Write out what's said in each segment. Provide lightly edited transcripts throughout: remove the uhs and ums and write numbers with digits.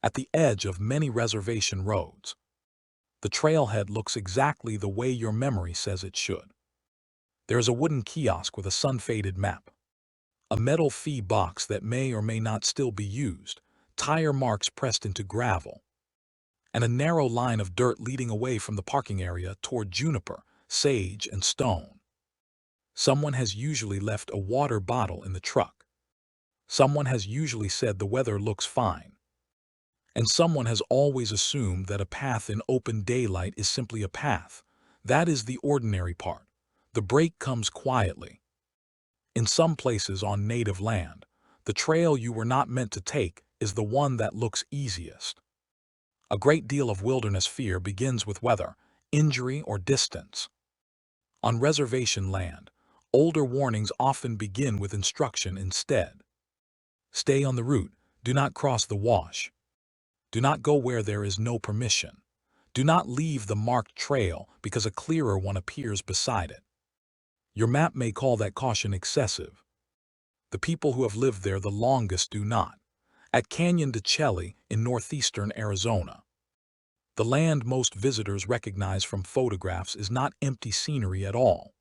at the edge of many reservation roads. The trailhead looks exactly the way your memory says it should. There is a wooden kiosk with a sun-faded map, a metal fee box that may or may not still be used, tire marks pressed into gravel, and a narrow line of dirt leading away from the parking area toward juniper, sage, and stone. Someone has usually left a water bottle in the truck. Someone has usually said the weather looks fine. And someone has always assumed that a path in open daylight is simply a path. That is the ordinary part. The break comes quietly. In some places on native land, the trail you were not meant to take is the one that looks easiest. A great deal of wilderness fear begins with weather, injury, or distance. On reservation land, older warnings often begin with instruction instead. Stay on the route, do not cross the wash. Do not go where there is no permission. Do not leave the marked trail because a clearer one appears beside it. Your map may call that caution excessive. The people who have lived there the longest do not. At Canyon de Chelly in northeastern Arizona, the land most visitors recognize from photographs is not empty scenery at all.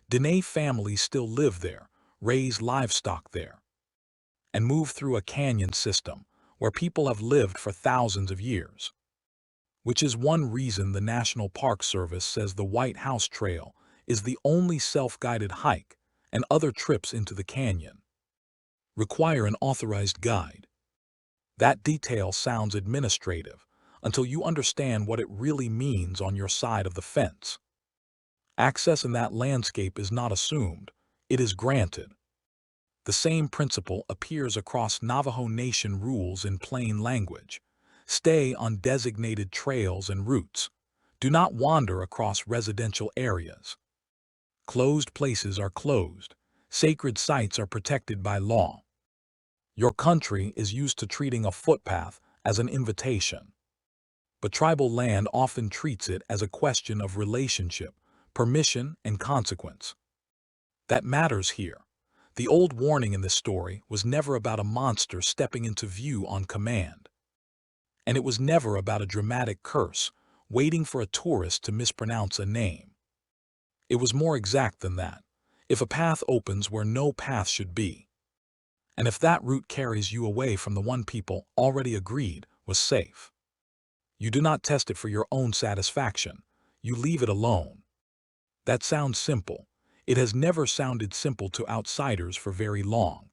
Dene families still live there, raise livestock there, and move through a canyon system where people have lived for thousands of years. Which is one reason the National Park Service says the White House Trail is the only self-guided hike, and other trips into the canyon require an authorized guide. That detail sounds administrative until you understand what it really means on your side of the fence. Access in that landscape is not assumed, it is granted. The same principle appears across Navajo Nation rules in plain language. Stay on designated trails and routes. Do not wander across residential areas. Closed places are closed. Sacred sites are protected by law. Your country is used to treating a footpath as an invitation. But tribal land often treats it as a question of relationship, permission, and consequence. That matters here. The old warning in this story was never about a monster stepping into view on command. And it was never about a dramatic curse, waiting for a tourist to mispronounce a name. It was more exact than that. If a path opens where no path should be, and if that route carries you away from the one people already agreed was safe, you do not test it for your own satisfaction. You leave it alone. That sounds simple. It has never sounded simple to outsiders for very long.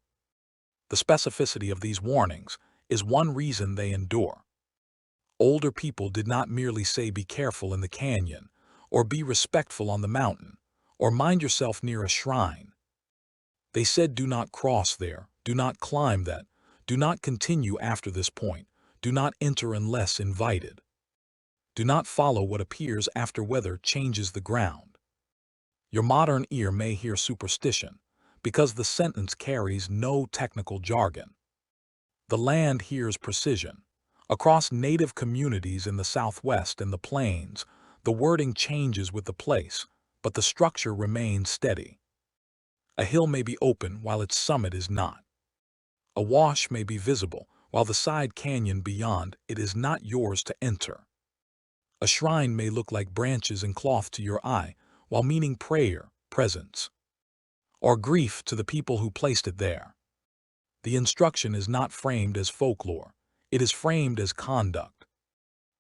The specificity of these warnings is one reason they endure. Older people did not merely say be careful in the canyon, or be respectful on the mountain, or mind yourself near a shrine. They said do not cross there, do not climb that, do not continue after this point, do not enter unless invited. Do not follow what appears after weather changes the ground. Your modern ear may hear superstition, because the sentence carries no technical jargon. The land hears precision. Across native communities in the Southwest and the plains, the wording changes with the place, but the structure remains steady. A hill may be open while its summit is not. A wash may be visible while the side canyon beyond it is not yours to enter. A shrine may look like branches and cloth to your eye, while meaning prayer, presence, or grief to the people who placed it there. The instruction is not framed as folklore, it is framed as conduct.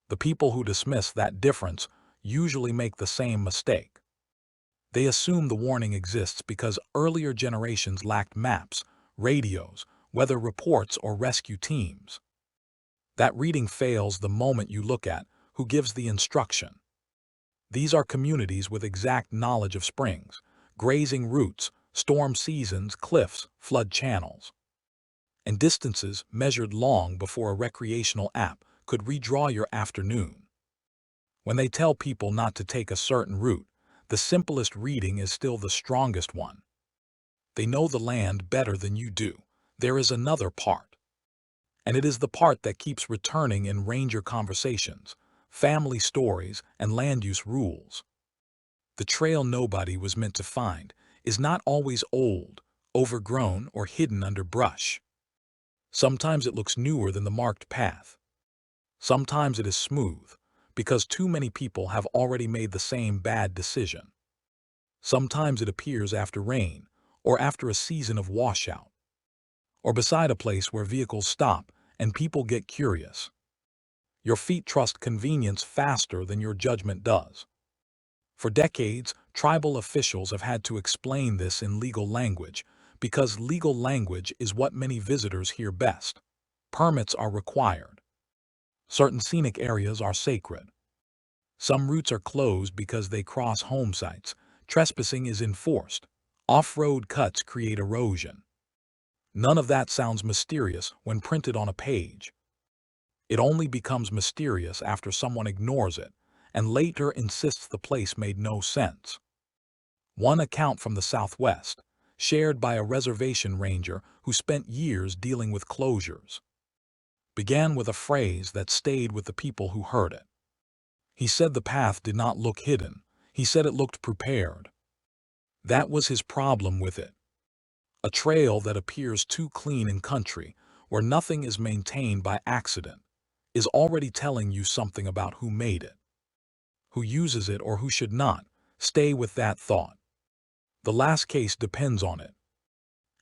The people who dismiss that difference usually make the same mistake. They assume the warning exists because earlier generations lacked maps, radios, weather reports, or rescue teams. That reading fails the moment you look at who gives the instruction. These are communities with exact knowledge of springs, grazing routes, storm seasons, cliffs, flood channels, and distances measured long before a recreational app could redraw your afternoon. When they tell people not to take a certain route, the simplest reading is still the strongest one. They know the land better than you do. There is another part. And it is the part that keeps returning in ranger conversations, family stories, and land use rules. The trail nobody was meant to find is not always old, overgrown, or hidden under brush. Sometimes it looks newer than the marked path. Sometimes it is smooth, because too many people have already made the same bad decision. Sometimes it appears after rain, or after a season of washout, or beside a place where vehicles stop and people get curious. Your feet trust convenience faster than your judgment does. For decades, tribal officials have had to explain this in legal language, because legal language is what many visitors hear best. Permits are required. Certain scenic areas are sacred. Some routes are closed because they cross home sites. Trespassing is enforced. Off-road cuts create erosion. None of that sounds mysterious when printed on a page. It only becomes mysterious after someone ignores it and later insists the place made no sense. One account from the Southwest, shared by a reservation ranger who spent years dealing with closures, began with a phrase that stayed with the people who heard it. He said the path did not look hidden. He said it looked prepared. That was his problem with it. A trail that appears too clean in country, where nothing is maintained by accident, is already telling you something about who made it, who uses it or who should not. Stay with that thought. The last case depends on it.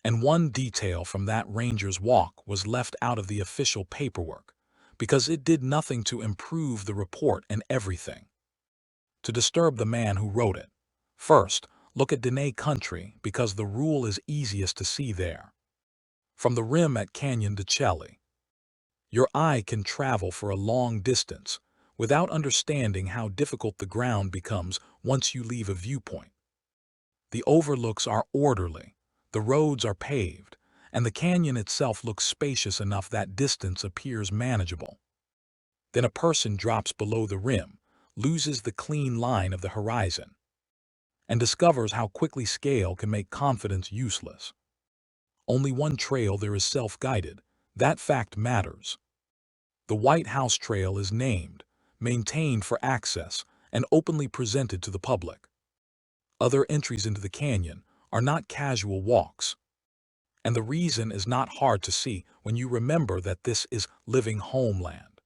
And one detail from that ranger's walk was left out of the official paperwork, because it did nothing to improve the report and everything to disturb the man who wrote it. First, look at Dene country, because the rule is easiest to see there. From the rim at Canyon de Chelly, your eye can travel for a long distance without understanding how difficult the ground becomes once you leave a viewpoint. The overlooks are orderly, the roads are paved, and the canyon itself looks spacious enough that distance appears manageable. Then a person drops below the rim, loses the clean line of the horizon, and discovers how quickly scale can make confidence useless. Only one trail there is self-guided. That fact matters. The White House Trail is named, maintained for access, and openly presented to the public. Other entries into the canyon are not casual walks. And the reason is not hard to see when you remember that this is living homeland.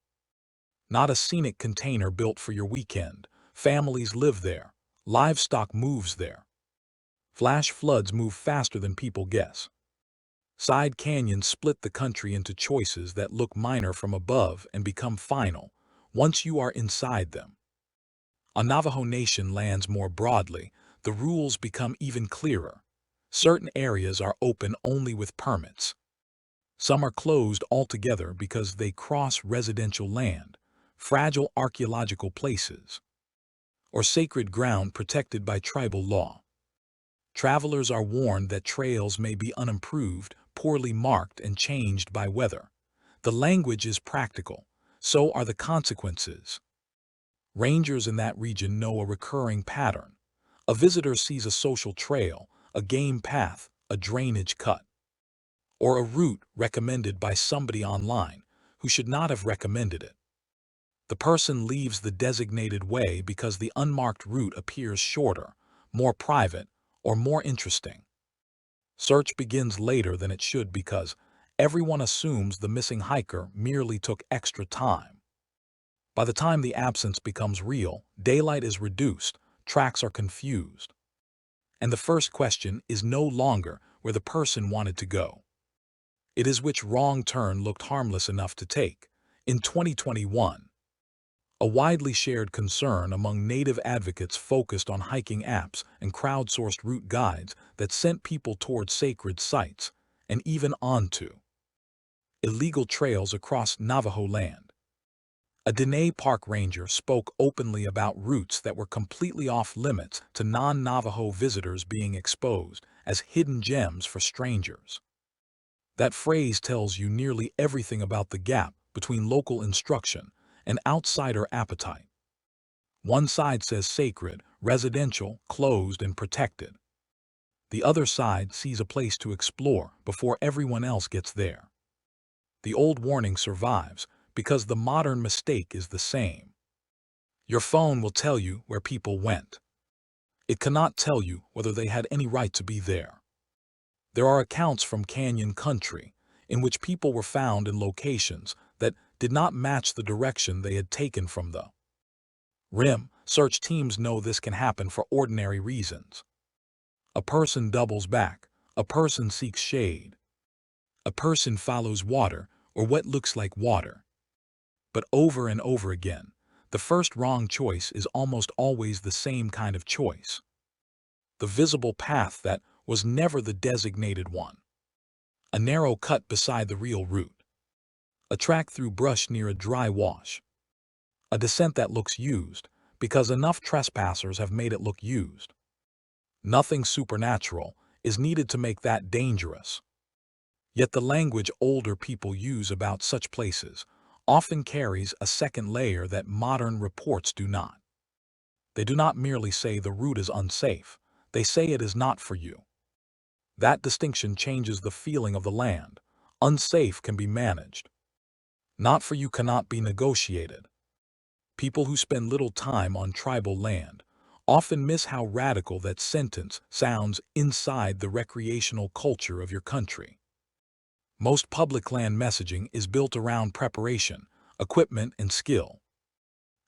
Not a scenic container built for your weekend. Families live there. Livestock moves there. Flash floods move faster than people guess. Side canyons split the country into choices that look minor from above and become final once you are inside them. On Navajo Nation lands more broadly, the rules become even clearer. Certain areas are open only with permits. Some are closed altogether because they cross residential land, fragile archaeological places, or sacred ground protected by tribal law. Travelers are warned that trails may be unimproved, poorly marked, and changed by weather. The language is practical, so are the consequences. Rangers in that region know a recurring pattern. A visitor sees a social trail, a game path, a drainage cut, or a route recommended by somebody online who should not have recommended it. The person leaves the designated way because the unmarked route appears shorter, more private, or more interesting. Search begins later than it should because everyone assumes the missing hiker merely took extra time. By the time the absence becomes real, daylight is reduced, tracks are confused, and the first question is no longer where the person wanted to go. It is which wrong turn looked harmless enough to take. In 2021, a widely shared concern among Native advocates focused on hiking apps and crowdsourced route guides that sent people toward sacred sites and even onto illegal trails across Navajo land. A Dene Park ranger spoke openly about routes that were completely off-limits to non-Navajo visitors being exposed as hidden gems for strangers. That phrase tells you nearly everything about the gap between local instruction and outsider appetite. One side says sacred, residential, closed, and protected. The other side sees a place to explore before everyone else gets there. The old warning survives because the modern mistake is the same. Your phone will tell you where people went. It cannot tell you whether they had any right to be there. There are accounts from Canyon country in which people were found in locations that did not match the direction they had taken from the rim. Search teams know this can happen for ordinary reasons. A person doubles back, a person seeks shade, a person follows water or what looks like water. But over and over again, the first wrong choice is almost always the same kind of choice. The visible path that was never the designated one. A narrow cut beside the real route. A track through brush near a dry wash. A descent that looks used, because enough trespassers have made it look used. Nothing supernatural is needed to make that dangerous. Yet the language older people use about such places often carries a second layer that modern reports do not. They do not merely say the route is unsafe, they say it is not for you. That distinction changes the feeling of the land. Unsafe can be managed. Not for you cannot be negotiated. People who spend little time on tribal land often miss how radical that sentence sounds inside the recreational culture of your country. Most public land messaging is built around preparation, equipment, and skill.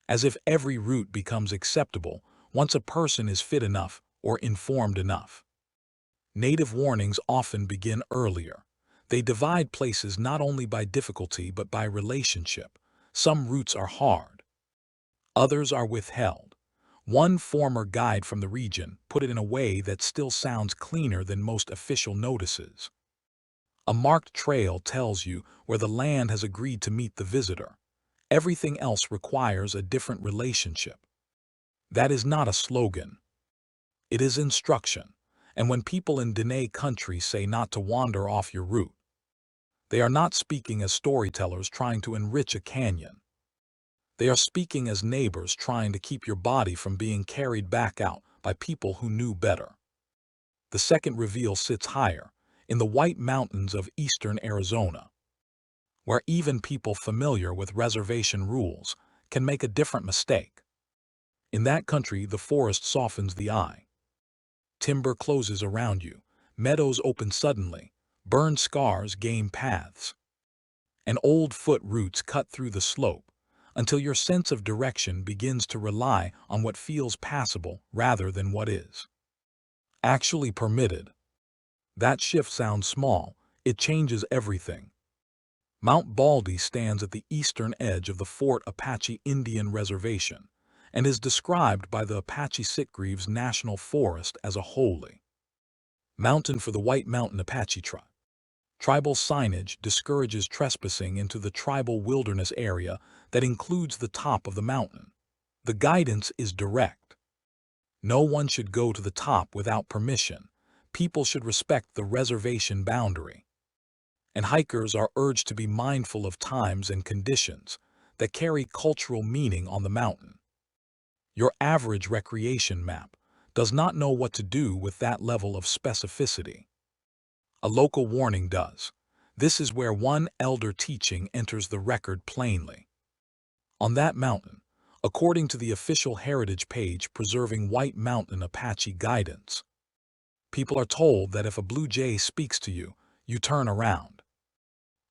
As if every route becomes acceptable once a person is fit enough or informed enough. Native warnings often begin earlier. They divide places not only by difficulty but by relationship. Some routes are hard. Others are withheld. One former guide from the region put it in a way that still sounds cleaner than most official notices. A marked trail tells you where the land has agreed to meet the visitor. Everything else requires a different relationship. That is not a slogan. It is instruction. And when people in Dene country say not to wander off your route, they are not speaking as storytellers trying to enrich a canyon. They are speaking as neighbors trying to keep your body from being carried back out by people who knew better. The second reveal sits higher, in the White Mountains of eastern Arizona, where even people familiar with reservation rules can make a different mistake. In that country, the forest softens the eye. Timber closes around you, meadows open suddenly, burned scars gain paths, and old foot roots cut through the slope until your sense of direction begins to rely on what feels passable rather than what is actually permitted. That shift sounds small, it changes everything. Mount Baldy stands at the eastern edge of the Fort Apache Indian Reservation and is described by the Apache Sitgreaves National Forest as a holy mountain for the White Mountain Apache tribe. Tribal signage discourages trespassing into the tribal wilderness area that includes the top of the mountain. The guidance is direct. No one should go to the top without permission. People should respect the reservation boundary. And hikers are urged to be mindful of times and conditions that carry cultural meaning on the mountain. Your average recreation map does not know what to do with that level of specificity. A local warning does. This is where one elder teaching enters the record plainly. On that mountain, according to the official heritage page preserving White Mountain Apache guidance, people are told that if a blue jay speaks to you, you turn around.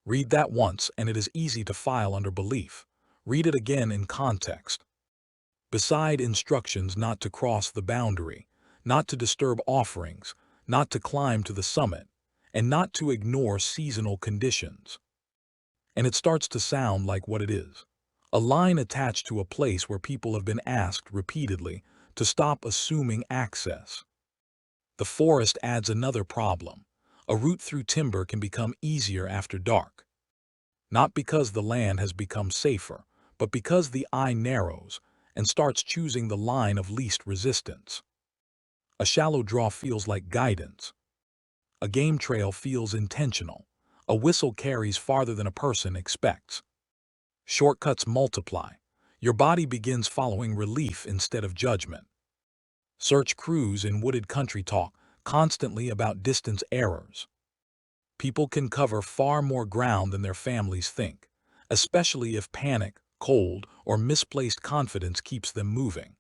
Read that once and it is easy to file under belief. Read it again in context. Beside instructions not to cross the boundary, not to disturb offerings, not to climb to the summit, and not to ignore seasonal conditions. And it starts to sound like what it is. A line attached to a place where people have been asked repeatedly to stop assuming access. The forest adds another problem. A route through timber can become easier after dark. Not because the land has become safer, but because the eye narrows and starts choosing the line of least resistance. A shallow draw feels like guidance. A game trail feels intentional. A whistle carries farther than a person expects. Shortcuts multiply. Your body begins following relief instead of judgment. Search crews in wooded country talk constantly about distance errors. People can cover far more ground than their families think, especially if panic, cold, or misplaced confidence keeps them moving.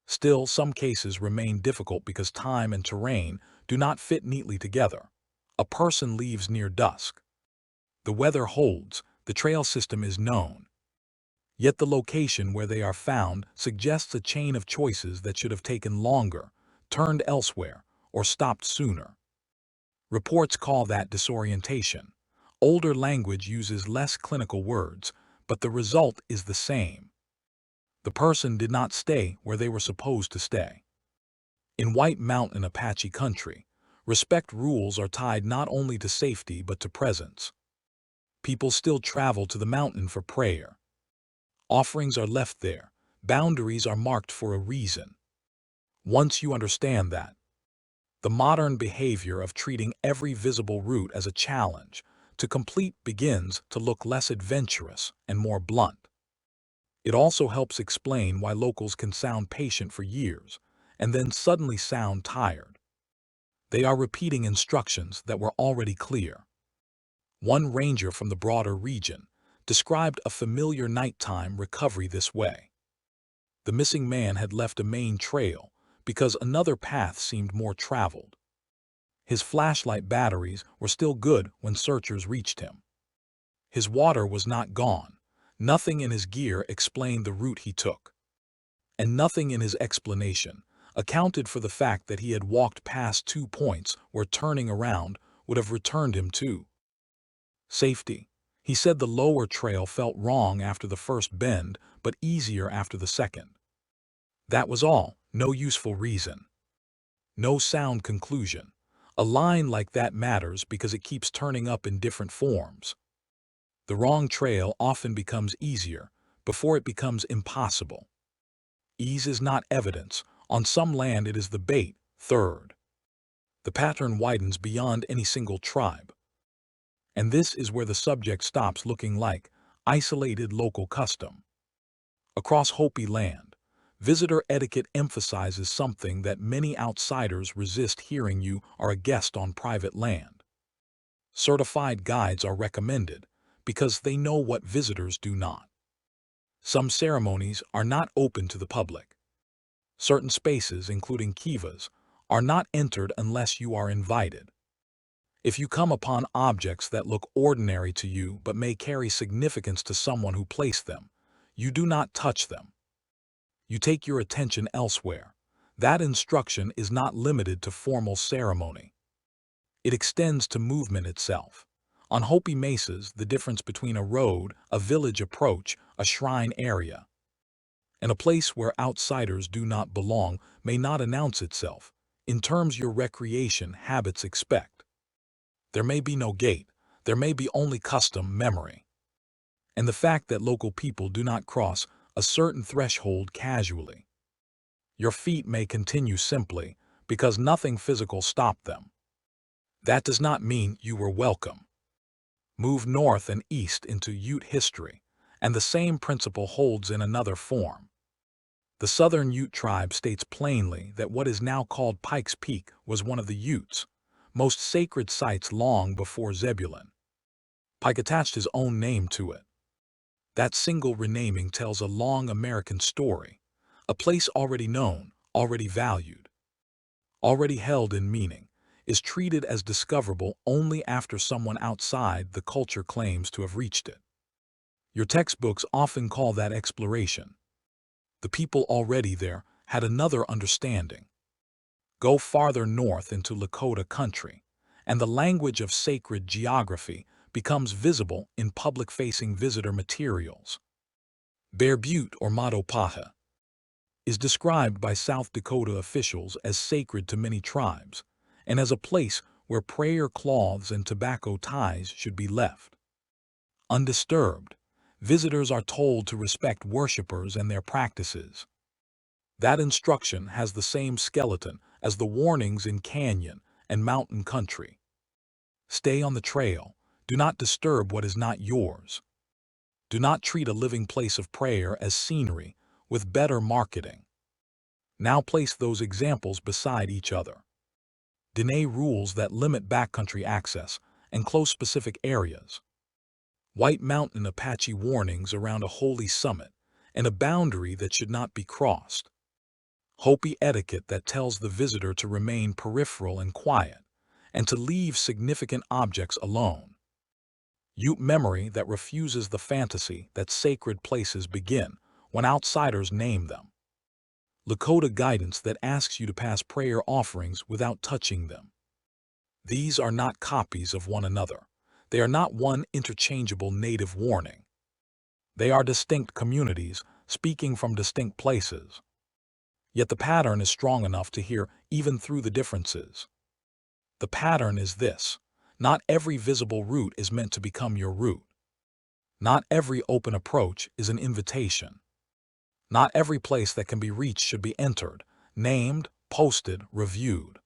Still, some cases remain difficult because time and terrain do not fit neatly together. A person leaves near dusk. The weather holds, The trail system is known, yet the location where they are found suggests a chain of choices that should have taken longer, turned elsewhere, or stopped sooner. Reports call that disorientation. Older language uses less clinical words, but the result is the same. The person did not stay where they were supposed to stay. In White Mountain Apache country, respect rules are tied not only to safety but to presence. People still travel to the mountain for prayer. Offerings are left there. Boundaries are marked for a reason. Once you understand that, the modern behavior of treating every visible route as a challenge to complete begins to look less adventurous and more blunt. It also helps explain why locals can sound patient for years and then suddenly sound tired. They are repeating instructions that were already clear. One ranger from the broader region described a familiar nighttime recovery this way. The missing man had left a main trail because another path seemed more traveled. His flashlight batteries were still good when searchers reached him. His water was not gone. Nothing in his gear explained the route he took. And nothing in his explanation accounted for the fact that he had walked past 2 points where turning around would have returned him to safety. He said the lower trail felt wrong after the first bend, but easier after the second. That was all, no useful reason. No sound conclusion. A line like that matters because it keeps turning up in different forms. The wrong trail often becomes easier before it becomes impossible. Ease is not evidence. On some land it is the bait. Third, the pattern widens beyond any single tribe. And this is where the subject stops looking like isolated local custom. Across Hopi land, visitor etiquette emphasizes something that many outsiders resist hearing. You are a guest on private land. Certified guides are recommended because they know what visitors do not. Some ceremonies are not open to the public. Certain spaces, including kivas, are not entered unless you are invited. If you come upon objects that look ordinary to you but may carry significance to someone who placed them, you do not touch them. You take your attention elsewhere. That instruction is not limited to formal ceremony. It extends to movement itself. On Hopi mesas, the difference between a road, a village approach, a shrine area, and a place where outsiders do not belong may not announce itself in terms your recreation habits expect. There may be no gate, there may be only custom memory. And the fact that local people do not cross a certain threshold casually. Your feet may continue simply because nothing physical stopped them. That does not mean you were welcome. Move north and east into Ute history, and the same principle holds in another form. The Southern Ute tribe states plainly that what is now called Pikes Peak was one of the Utes' most sacred sites long before Zebulon. Pike attached his own name to it. That single renaming tells a long American story, a place already known, already valued, already held in meaning, is treated as discoverable only after someone outside the culture claims to have reached it. Your textbooks often call that exploration. The people already there had another understanding. Go farther north into Lakota country, and the language of sacred geography becomes visible in public-facing visitor materials. Bear Butte, or Matopaha, is described by South Dakota officials as sacred to many tribes and as a place where prayer cloths and tobacco ties should be left undisturbed. Visitors are told to respect worshippers and their practices. That instruction has the same skeleton as the warnings in canyon and mountain country. Stay on the trail. Do not disturb what is not yours. Do not treat a living place of prayer as scenery with better marketing. Now place those examples beside each other. Dene rules that limit backcountry access and close specific areas. White Mountain Apache warnings around a holy summit and a boundary that should not be crossed. Hopi etiquette that tells the visitor to remain peripheral and quiet, and to leave significant objects alone. Ute memory that refuses the fantasy that sacred places begin when outsiders name them. Lakota guidance that asks you to pass prayer offerings without touching them. These are not copies of one another. They are not one interchangeable native warning. They are distinct communities speaking from distinct places. Yet the pattern is strong enough to hear even through the differences. The pattern is this: not every visible route is meant to become your route. Not every open approach is an invitation. Not every place that can be reached should be entered, named, posted, reviewed,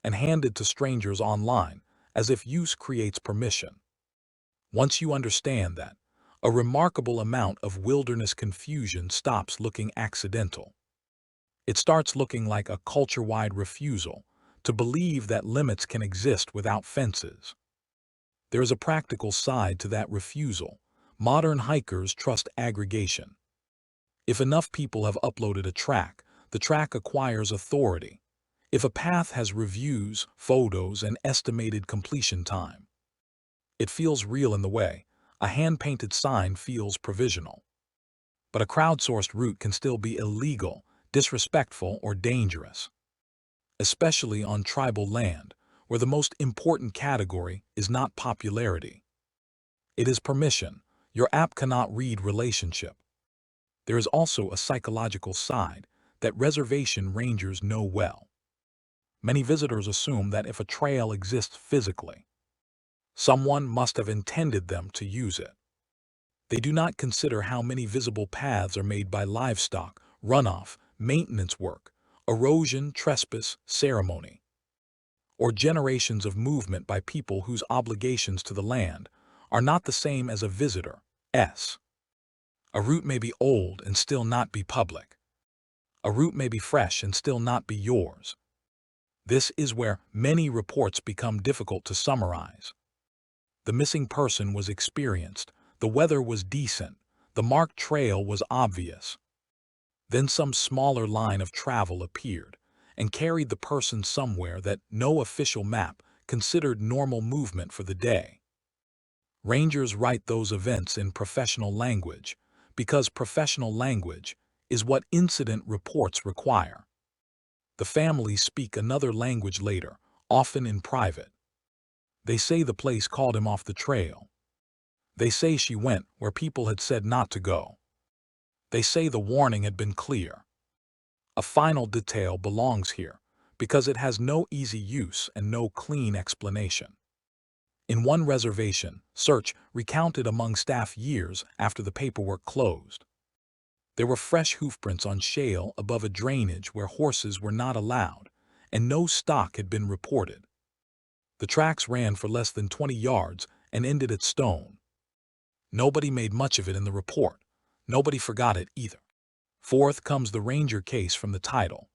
and handed to strangers online, as if use creates permission. Once you understand that, a remarkable amount of wilderness confusion stops looking accidental. It starts looking like a culture-wide refusal to believe that limits can exist without fences. There is a practical side to that refusal. Modern hikers trust aggregation. If enough people have uploaded a track, the track acquires authority. If a path has reviews, photos, and estimated completion time, it feels real in the way a hand-painted sign feels provisional. But a crowdsourced route can still be illegal, disrespectful, or dangerous, especially on tribal land, where the most important category is not popularity. It is permission. Your app cannot read relationship. There is also a psychological side that reservation rangers know well. Many visitors assume that if a trail exists physically, someone must have intended them to use it. They do not consider how many visible paths are made by livestock, runoff, maintenance work, erosion, trespass, ceremony, or generations of movement by people whose obligations to the land are not the same as a visitor's. A route may be old and still not be public. A route may be fresh and still not be yours. This is where many reports become difficult to summarize. The missing person was experienced, the weather was decent, the marked trail was obvious. Then some smaller line of travel appeared and carried the person somewhere that no official map considered normal movement for the day. Rangers write those events in professional language because professional language is what incident reports require. The families speak another language later, often in private. They say the place called him off the trail. They say she went where people had said not to go. They say the warning had been clear. A final detail belongs here because it has no easy use and no clean explanation. In one reservation, search recounted among staff years after the paperwork closed. There were fresh hoofprints on shale above a drainage where horses were not allowed, and no stock had been reported. The tracks ran for less than 20 yards and ended at stone. Nobody made much of it in the report. Nobody forgot it either. Forth comes the ranger case from the title.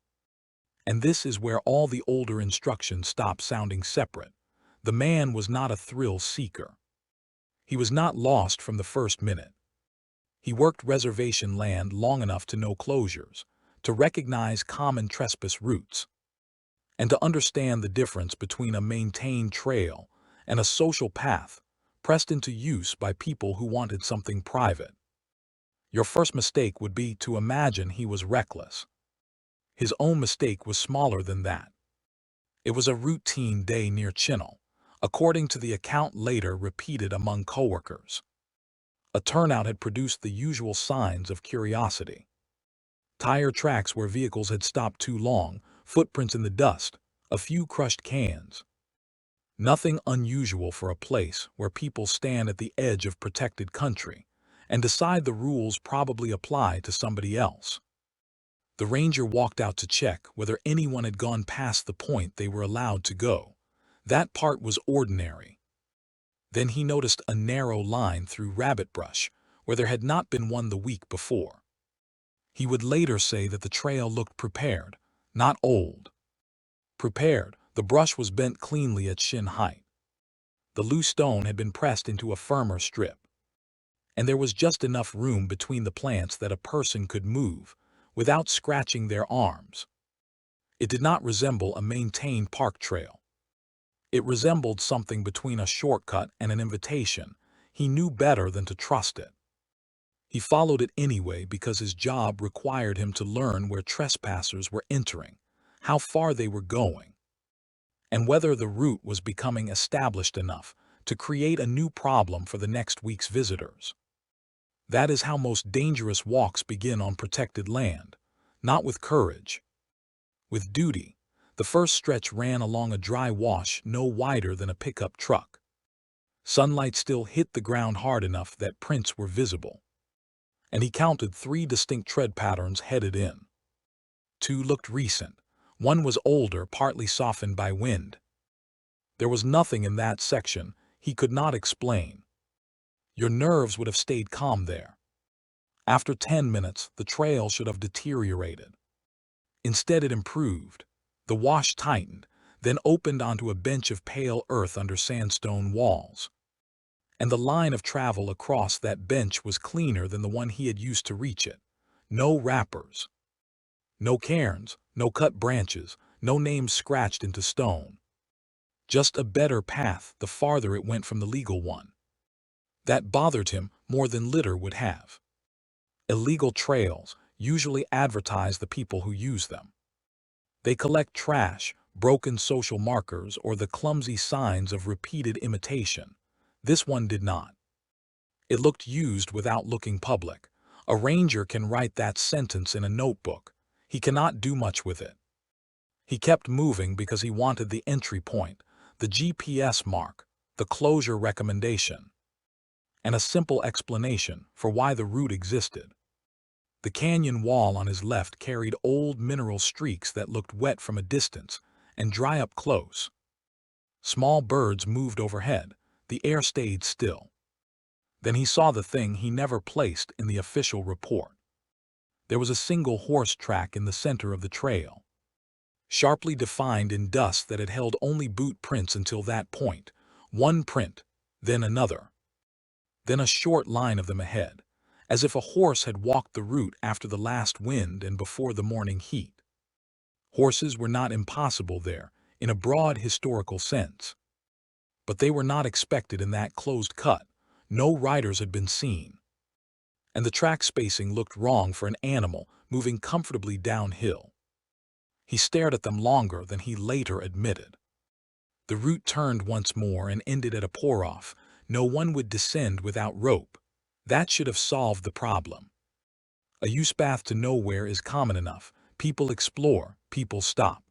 And this is where all the older instructions stop sounding separate. The man was not a thrill seeker. He was not lost from the first minute. He worked reservation land long enough to know closures, to recognize common trespass routes, and to understand the difference between a maintained trail and a social path pressed into use by people who wanted something private. Your first mistake would be to imagine he was reckless. His own mistake was smaller than that. It was a routine day near Chinnell, according to the account later repeated among coworkers. A turnout had produced the usual signs of curiosity. Tire tracks where vehicles had stopped too long, footprints in the dust, a few crushed cans. Nothing unusual for a place where people stand at the edge of protected country and decide the rules probably apply to somebody else. The ranger walked out to check whether anyone had gone past the point they were allowed to go. That part was ordinary. Then he noticed a narrow line through rabbit brush where there had not been one the week before. He would later say that the trail looked prepared, not old. Prepared, the brush was bent cleanly at shin height. The loose stone had been pressed into a firmer strip. And there was just enough room between the plants that a person could move without scratching their arms. It did not resemble a maintained park trail. It resembled something between a shortcut and an invitation. He knew better than to trust it. He followed it anyway because his job required him to learn where trespassers were entering, how far they were going, and whether the route was becoming established enough to create a new problem for the next week's visitors. That is how most dangerous walks begin on protected land, not with courage, with duty. The first stretch ran along a dry wash no wider than a pickup truck. Sunlight still hit the ground hard enough that prints were visible, and he counted 3 distinct tread patterns headed in. 2 looked recent. 1 was older, partly softened by wind. There was nothing in that section he could not explain. Your nerves would have stayed calm there. After 10 minutes, the trail should have deteriorated. Instead, it improved. The wash tightened, then opened onto a bench of pale earth under sandstone walls. And the line of travel across that bench was cleaner than the one he had used to reach it. No wrappers, no cairns, no cut branches, no names scratched into stone. Just a better path the farther it went from the legal one. That bothered him more than litter would have. Illegal trails usually advertise the people who use them. They collect trash, broken social markers, or the clumsy signs of repeated imitation. This one did not. It looked used without looking public. A ranger can write that sentence in a notebook. He cannot do much with it. He kept moving because he wanted the entry point, the GPS mark, the closure recommendation, and a simple explanation for why the route existed. The canyon wall on his left carried old mineral streaks that looked wet from a distance and dry up close. Small birds moved overhead. The air stayed still. Then he saw the thing he never placed in the official report. There was a single horse track in the center of the trail, sharply defined in dust that had held only boot prints until that point. One print, then another, then a short line of them ahead, as if a horse had walked the route after the last wind and before the morning heat. Horses were not impossible there, in a broad historical sense. But they were not expected in that closed cut. No riders had been seen. And the track spacing looked wrong for an animal moving comfortably downhill. He stared at them longer than he later admitted. The route turned once more and ended at a pour-off. No one would descend without rope. That should have solved the problem. A use path to nowhere is common enough. People explore, people stop.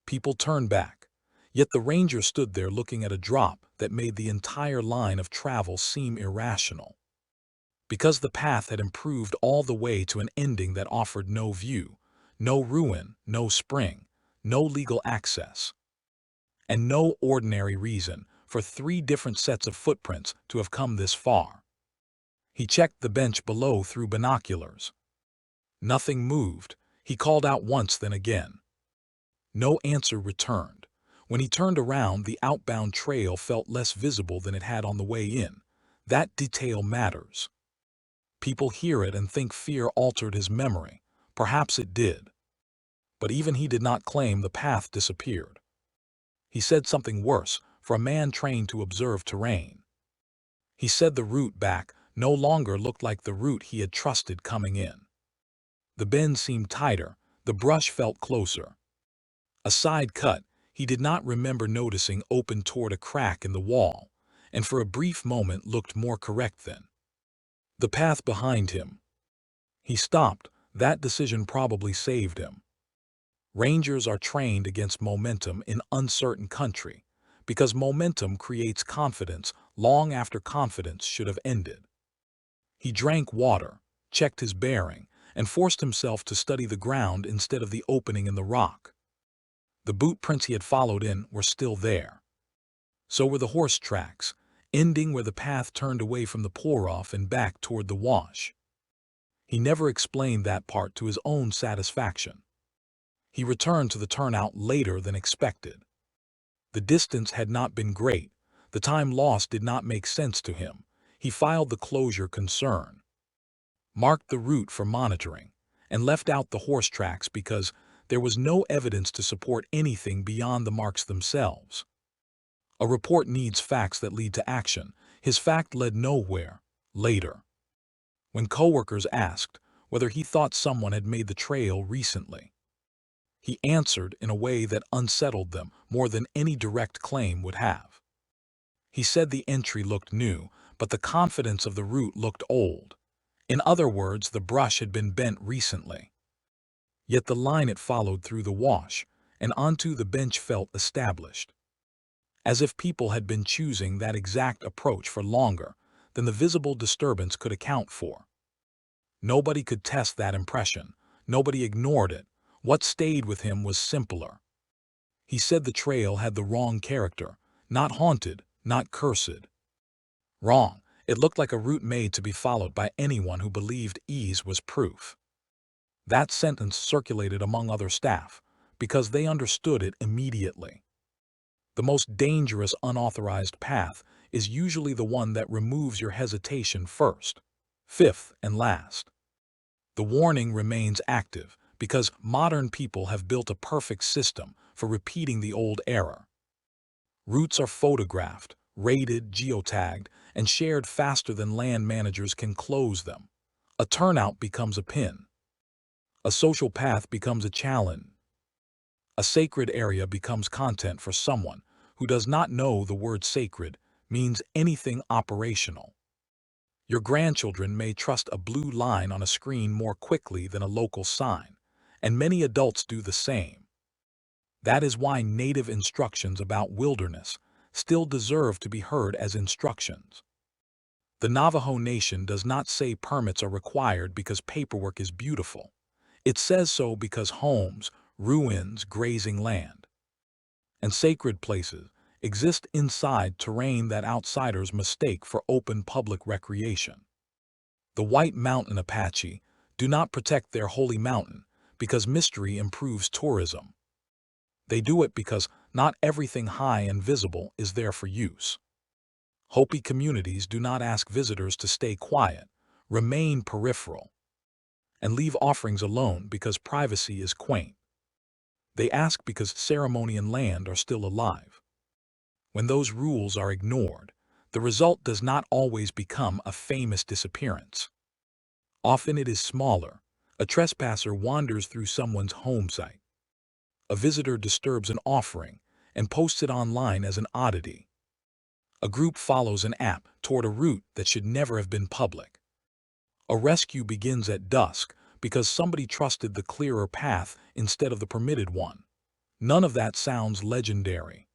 People turn back. Yet the ranger stood there looking at a drop that made the entire line of travel seem irrational. Because the path had improved all the way to an ending that offered no view, no ruin, no spring, no legal access, and no ordinary reason for 3 different sets of footprints to have come this far. He checked the bench below through binoculars. Nothing moved. He called out once, then again. No answer returned. When he turned around, the outbound trail felt less visible than it had on the way in. That detail matters. People hear it and think fear altered his memory. Perhaps it did. But even he did not claim the path disappeared. He said something worse for a man trained to observe terrain. He said the route back no longer looked like the route he had trusted coming in. The bend seemed tighter, the brush felt closer. A side cut he did not remember noticing opened toward a crack in the wall, and for a brief moment looked more correct then. The path behind him. He stopped. That decision probably saved him. Rangers are trained against momentum in uncertain country, because momentum creates confidence long after confidence should have ended. He drank water, checked his bearing, and forced himself to study the ground instead of the opening in the rock. The boot prints he had followed in were still there. So were the horse tracks, ending where the path turned away from the pour-off and back toward the wash. He never explained that part to his own satisfaction. He returned to the turnout later than expected. The distance had not been great. The time lost did not make sense to him. He filed the closure concern, marked the route for monitoring, and left out the horse tracks because there was no evidence to support anything beyond the marks themselves. A report needs facts that lead to action. His fact led nowhere. Later, when coworkers asked whether he thought someone had made the trail recently, he answered in a way that unsettled them more than any direct claim would have. He said the entry looked new, but the confidence of the route looked old. In other words, the brush had been bent recently. Yet the line it followed through the wash and onto the bench felt established, as if people had been choosing that exact approach for longer than the visible disturbance could account for. Nobody could test that impression. Nobody ignored it. What stayed with him was simpler. He said the trail had the wrong character, not haunted, not cursed. Wrong. It looked like a route made to be followed by anyone who believed ease was proof. That sentence circulated among other staff because they understood it immediately. The most dangerous unauthorized path is usually the one that removes your hesitation first. Fifth and last, the warning remains active because modern people have built a perfect system for repeating the old error. Routes are photographed, rated, geotagged, and shared faster than land managers can close them. A turnout becomes a pin. A social path becomes a challenge. A sacred area becomes content for someone who does not know the word sacred means anything operational. Your grandchildren may trust a blue line on a screen more quickly than a local sign, and many adults do the same. That is why native instructions about wilderness still deserve to be heard as instructions. The Navajo Nation does not say permits are required because paperwork is beautiful. It says so because homes, ruins, grazing land, and sacred places exist inside terrain that outsiders mistake for open public recreation. The White Mountain Apache do not protect their holy mountain because mystery improves tourism. They do it because not everything high and visible is there for use. Hopi communities do not ask visitors to stay quiet, remain peripheral, and leave offerings alone because privacy is quaint. They ask because ceremony and land are still alive. When those rules are ignored, the result does not always become a famous disappearance. Often it is smaller. A trespasser wanders through someone's home site. A visitor disturbs an offering and posts it online as an oddity. A group follows an app toward a route that should never have been public. A rescue begins at dusk because somebody trusted the clearer path instead of the permitted one. None of that sounds legendary.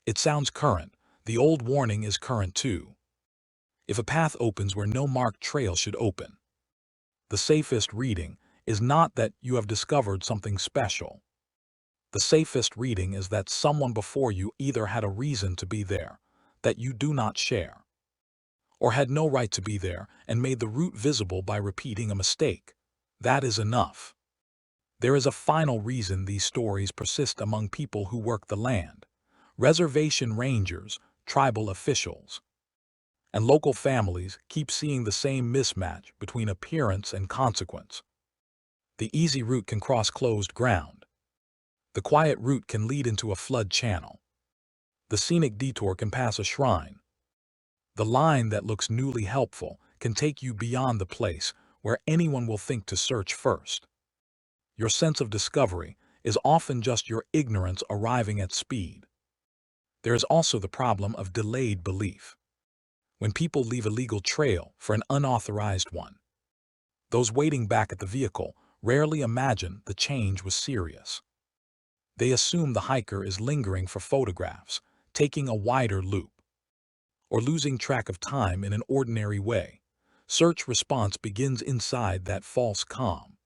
It sounds current. The old warning is current too. If a path opens where no marked trail should open, the safest reading is not that you have discovered something special. The safest reading is that someone before you either had a reason to be there that you do not share, or had no right to be there and made the route visible by repeating a mistake. That is enough. There is a final reason these stories persist among people who work the land: reservation rangers, tribal officials, and local families keep seeing the same mismatch between appearance and consequence. The easy route can cross closed ground. The quiet route can lead into a flood channel. The scenic detour can pass a shrine. The line that looks newly helpful can take you beyond the place where anyone will think to search first. Your sense of discovery is often just your ignorance arriving at speed. There is also the problem of delayed belief. When people leave a legal trail for an unauthorized one, those waiting back at the vehicle rarely imagine the change was serious. They assume the hiker is lingering for photographs, taking a wider loop, or losing track of time in an ordinary way. Search response begins inside that false calm.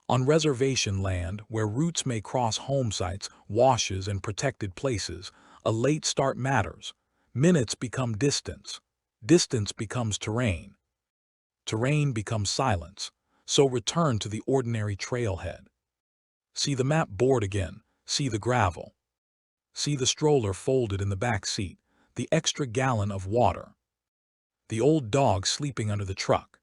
On reservation land, where routes may cross home sites, washes, and protected places, a late start matters. Minutes become distance. Distance becomes terrain. Terrain becomes silence. So return to the ordinary trailhead. See the map board again. See the gravel. See the stroller folded in the back seat, the extra gallon of water, the old dog sleeping under the truck,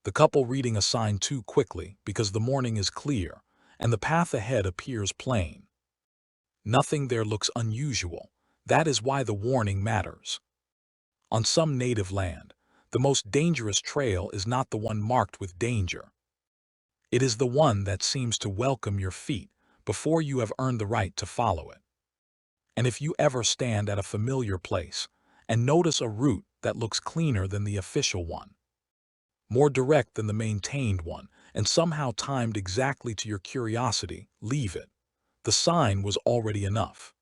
the couple reading a sign too quickly because the morning is clear and the path ahead appears plain. Nothing there looks unusual. That is why the warning matters. On some native land, the most dangerous trail is not the one marked with danger. It is the one that seems to welcome your feet before you have earned the right to follow it. And if you ever stand at a familiar place and notice a route that looks cleaner than the official one, more direct than the maintained one, and somehow timed exactly to your curiosity, leave it. The sign was already enough.